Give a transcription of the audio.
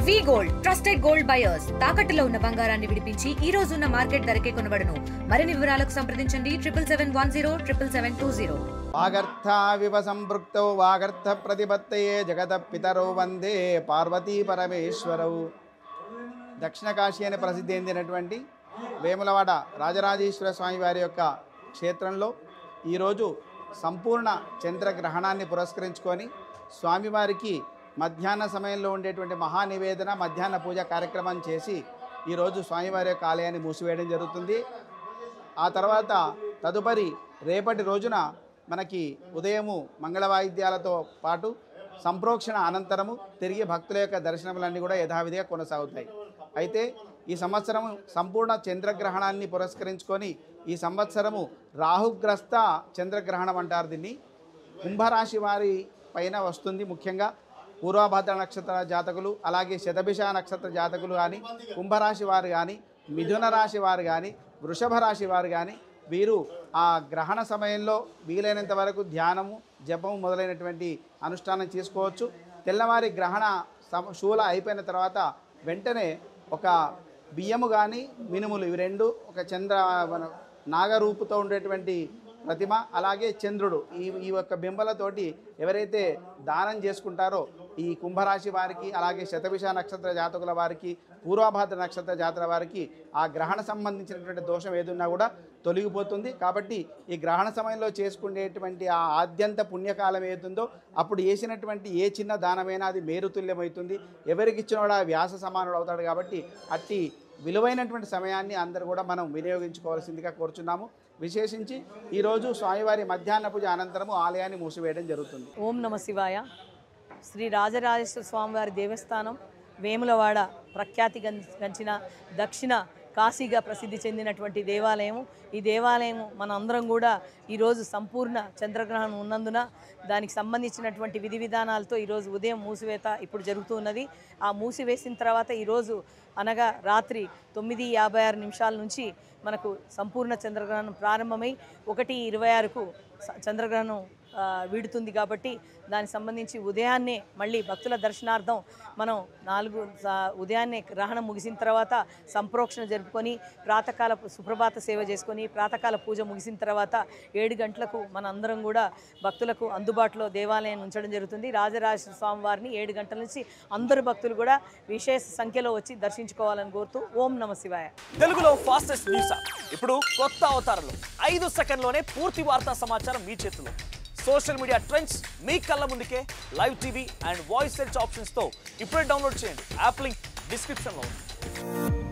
వి gold trusted gold buyers తాకట్టులో ఉన్న బంగారాన్ని విడిపించి ఈ రోజు ఉన్న మార్కెట్ ధరకే కొనబడును. మరిన్ని వివరాలకు సంప్రదించండి 7710772020. వాగర్థావివ సంపృక్తౌ వాగర్థ ప్రతిపత్తయే జగత పితరౌ వందే పార్వతీ పరమేశ్వరౌ. దక్షిణ కాశీ అనే ప్రసిద్ధి చెందినటువంటి వేములవాడ రాజరాజేశ్వర స్వామి వారి యొక్క క్షేత్రంలో ఈరోజు సంపూర్ణ చంద్రగ్రహణాన్ని పురస్కరించుకొని స్వామివారికి మధ్యాహ్న సమయంలో ఉండేటువంటి మహానివేదన మధ్యాహ్న పూజ కార్యక్రమం చేసి ఈరోజు స్వామివారి యొక్క ఆలయాన్ని మూసివేయడం జరుగుతుంది. ఆ తర్వాత తదుపరి రేపటి రోజున మనకి ఉదయము మంగళ వాయిద్యాలతో పాటు సంప్రోక్షణ అనంతరము తిరిగి భక్తుల యొక్క దర్శనములన్నీ కూడా యథావిధిగా కొనసాగుతాయి. అయితే ఈ సంవత్సరము సంపూర్ణ చంద్రగ్రహణాన్ని పురస్కరించుకొని ఈ సంవత్సరము రాహుగ్రస్త చంద్రగ్రహణం అంటారు దీన్ని. కుంభరాశి వారి పైన వస్తుంది. ముఖ్యంగా పూర్వభద్ర నక్షత్ర జాతకులు, అలాగే శతభిష నక్షత్ర జాతకులు కానీ, కుంభరాశి వారు కానీ, మిథున రాశి వారు కానీ, వృషభ రాశి వారు కానీ వీరు ఆ గ్రహణ సమయంలో వీలైనంత వరకు ధ్యానము జపము మొదలైనటువంటి అనుష్ఠానం చేసుకోవచ్చు. తెల్లవారి గ్రహణ శూల అయిపోయిన తర్వాత వెంటనే ఒక బియ్యము కానీ మినుములు ఇవి రెండు, ఒక చంద్ర నాగరూపుతో ఉండేటువంటి ప్రతిమ, అలాగే చంద్రుడు ఈ యొక్క బింబలతోటి ఎవరైతే దానం చేసుకుంటారో ఈ కుంభరాశి వారికి, అలాగే శతభిష నక్షత్ర జాతకుల వారికి, పూర్వభాద్ర నక్షత్ర జాతర వారికి ఆ గ్రహణ సంబంధించినటువంటి దోషం ఏదున్నా కూడా తొలగిపోతుంది. కాబట్టి ఈ గ్రహణ సమయంలో చేసుకునేటువంటి ఆ ఆద్యంత పుణ్యకాలం ఏతుందో అప్పుడు వేసినటువంటి ఏ చిన్న దానమైనా అది మేరుతుల్యమవుతుంది. ఎవరికి ఇచ్చినోడా వ్యాస సమానుడు అవుతాడు. కాబట్టి అట్టి విలువైనటువంటి సమయాన్ని అందరూ కూడా మనం వినియోగించుకోవాల్సిందిగా కోరుచున్నాము. విశేషించి ఈరోజు స్వామివారి మధ్యాహ్న పూజ అనంతరము ఆలయాన్ని మూసివేయడం జరుగుతుంది. ఓం నమ శివాయ. శ్రీ రాజరాజేశ్వర స్వామివారి దేవస్థానం వేములవాడ ప్రఖ్యాతి గంచిన దక్షిణ కాశీగా ప్రసిద్ధి చెందినటువంటి దేవాలయము. ఈ దేవాలయం మన అందరం కూడా ఈరోజు సంపూర్ణ చంద్రగ్రహణం ఉన్నందున దానికి సంబంధించినటువంటి విధి విధానాలతో ఈరోజు ఉదయం మూసివేత ఇప్పుడు జరుగుతూ ఉన్నది. ఆ మూసివేసిన తర్వాత ఈరోజు అనగా రాత్రి 9:56 నుంచి మనకు సంపూర్ణ చంద్రగ్రహణం ప్రారంభమై 1:26కు చంద్రగ్రహణం వీడుతుంది. కాబట్టి దానికి సంబంధించి ఉదయాన్నే మళ్ళీ భక్తుల దర్శనార్థం మనం ఉదయాన్నే గ్రహణం ముగిసిన తర్వాత సంప్రోక్షణ జరుపుకొని ప్రాతకాల సుప్రభాత సేవ చేసుకొని ప్రాతకాల పూజ ముగిసిన తర్వాత 7 గంటలకు మన అందరం కూడా భక్తులకు అందుబాటులో దేవాలయం ఉంచడం జరుగుతుంది. రాజరాజేశ్వర స్వామి వారిని 7 గంటల నుంచి అందరు భక్తులు కూడా విశేష సంఖ్యలో వచ్చి దర్శించుకోవాలని కోరుతూ ఓం నమ శివాయ. తెలుగులో ఫాస్టెస్ట్ న్యూస్ ఇప్పుడు కొత్త అవతారంలో 5 సెకండ్లోనే పూర్తి వార్తా సమాచారం మీ చేతిలో. సోషల్ మీడియా ట్రెండ్స్ మీ కళ్ళ ముందుకే live TV and voice search ఆప్షన్స్తో ఇప్పుడే డౌన్లోడ్ చేయండి. యాప్ లింక్ డిస్క్రిప్షన్లో ఉంది.